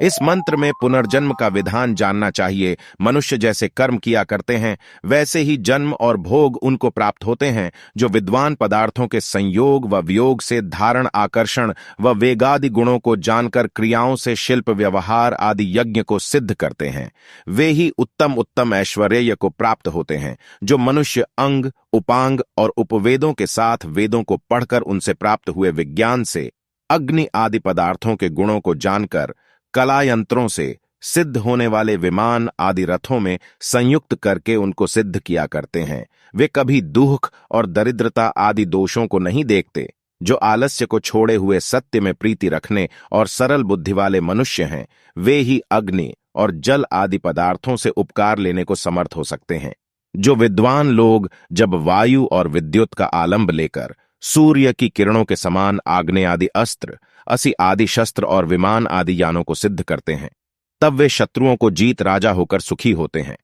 इस मंत्र में पुनर्जन्म का विधान जानना चाहिए। मनुष्य जैसे कर्म किया करते हैं वैसे ही जन्म और भोग उनको प्राप्त होते हैं जो विद्वान पदार्थों के संयोग व वियोग से धारण, आकर्षण व वेगादि गुणों को जानकर क्रियाओं से शिल्प, व्यवहार आदि यज्ञ को सिद्ध करते हैं। वे ही उत्तम उत्तम ऐश्वर्य को प्राप्त होते हैं जो मनुष्य अंग, उपांग और उपवेदों के साथ वेदों को पढ़कर उनसे प्राप्त हुए विज्ञान से अग्नि आदि पदार्थों के गुणों को जानकर कला यंत्रों से सिद्ध होने वाले विमान आदि रथों में संयुक्त करके उनको सिद्ध किया करते हैं। वे कभी दुख और दरिद्रता आदि दोषों को नहीं देखते। जो आलस्य को छोड़े हुए सत्य में प्रीति रखने और सरल बुद्धि वाले मनुष्य हैं, वे ही अग्नि और जल आदि पदार्थों से उपकार लेने को समर्थ हो सकते हैं। जो विद्वान लोग जब वायु और विद्युत का आलंब लेकर सूर्य की किरणों के समान आग्नेय आदि अस्त्र, असि आदि शस्त्र और विमान आदि यानों को सिद्ध करते हैं, तब वे शत्रुओं को जीत राजा होकर सुखी होते हैं।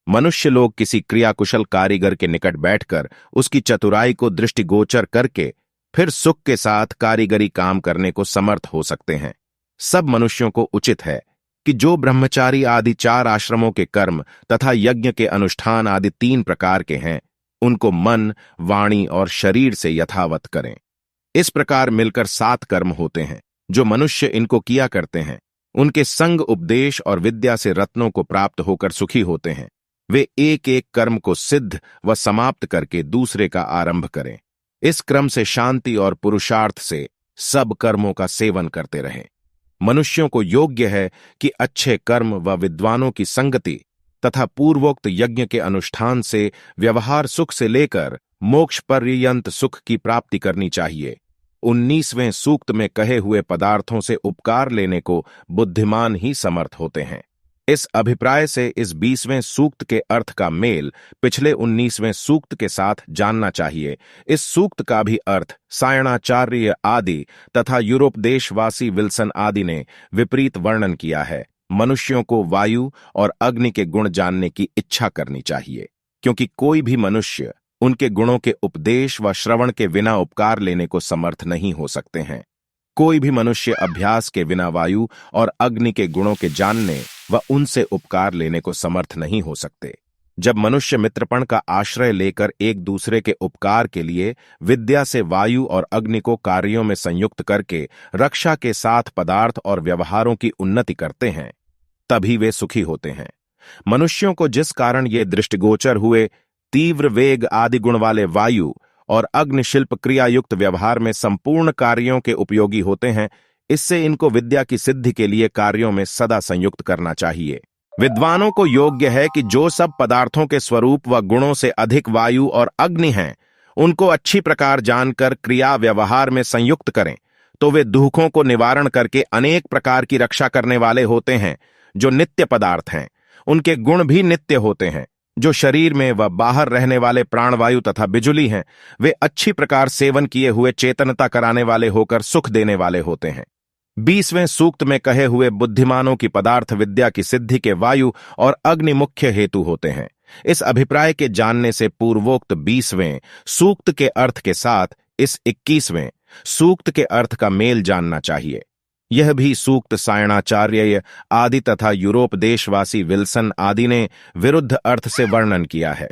मनुष्य लोग किसी क्रियाकुशल कारीगर के निकट बैठकर उसकी चतुराई को दृष्टिगोचर करके फिर सुख के साथ कारीगरी काम करने को समर्थ हो सकते हैं। सब मनुष्यों को उचित है कि जो ब्रह्मचारी आदि 4 आश्रमों के कर्म तथा यज्ञ के अनुष्ठान आदि 3 प्रकार के हैं, उनको मन, वाणी और शरीर से यथावत करें। इस प्रकार मिलकर 7 कर्म होते हैं। जो मनुष्य इनको किया करते हैं, उनके संग, उपदेश और विद्या से रत्नों को प्राप्त होकर सुखी होते हैं। वे एक एक कर्म को सिद्ध व समाप्त करके दूसरे का आरंभ करें। इस क्रम से शांति और पुरुषार्थ से सब कर्मों का सेवन करते रहें। मनुष्यों को योग्य है कि अच्छे कर्म व विद्वानों की संगति तथा पूर्वोक्त यज्ञ के अनुष्ठान से व्यवहार सुख से लेकर मोक्ष पर्यंत सुख की प्राप्ति करनी चाहिए। 19वें सूक्त में कहे हुए पदार्थों से उपकार लेने को बुद्धिमान ही समर्थ होते हैं। इस अभिप्राय से इस 20वें सूक्त के अर्थ का मेल पिछले 19वें सूक्त के साथ जानना चाहिए। इस सूक्त का भी अर्थ सायणाचार्य आदि तथा यूरोप देशवासी विल्सन आदि ने विपरीत वर्णन किया है। मनुष्यों को वायु और अग्नि के गुण जानने की इच्छा करनी चाहिए, क्योंकि कोई भी मनुष्य उनके गुणों के उपदेश व श्रवण के बिना उपकार लेने को समर्थ नहीं हो सकते हैं। कोई भी मनुष्य अभ्यास के बिना वायु और अग्नि के गुणों के जानने व उनसे उपकार लेने को समर्थ नहीं हो सकते। जब मनुष्य मित्रपण का आश्रय लेकर एक दूसरे के उपकार के लिए विद्या से वायु और अग्नि को कार्यों में संयुक्त करके रक्षा के साथ पदार्थ और व्यवहारों की उन्नति करते हैं, तभी वे सुखी होते हैं। मनुष्यों को जिस कारण ये दृष्टिगोचर हुए तीव्र वेग आदि गुण वाले वायु और अग्निशिल्प क्रियायुक्त व्यवहार में संपूर्ण कार्यों के उपयोगी होते हैं, इससे इनको विद्या की सिद्धि के लिए कार्यों में सदा संयुक्त करना चाहिए। विद्वानों को योग्य है कि जो सब पदार्थों के स्वरूप व गुणों से अधिक वायु और अग्नि हैं, उनको अच्छी प्रकार जानकर क्रिया व्यवहार में संयुक्त करें, तो वे दुखों को निवारण करके अनेक प्रकार की रक्षा करने वाले होते हैं। जो नित्य पदार्थ हैं, उनके गुण भी नित्य होते हैं। जो शरीर में व बाहर रहने वाले प्राणवायु तथा बिजुली हैं, वे अच्छी प्रकार सेवन किए हुए चेतनता कराने वाले होकर सुख देने वाले होते हैं। 20वें सूक्त में कहे हुए बुद्धिमानों की पदार्थ विद्या की सिद्धि के वायु और अग्नि मुख्य हेतु होते हैं। इस अभिप्राय के जानने से पूर्वोक्त 20वें सूक्त के अर्थ के साथ इस 21वें सूक्त के अर्थ का मेल जानना चाहिए। यह भी सूक्त सायणाचार्य आदि तथा यूरोप देशवासी विल्सन आदि ने विरुद्ध अर्थ से वर्णन किया है।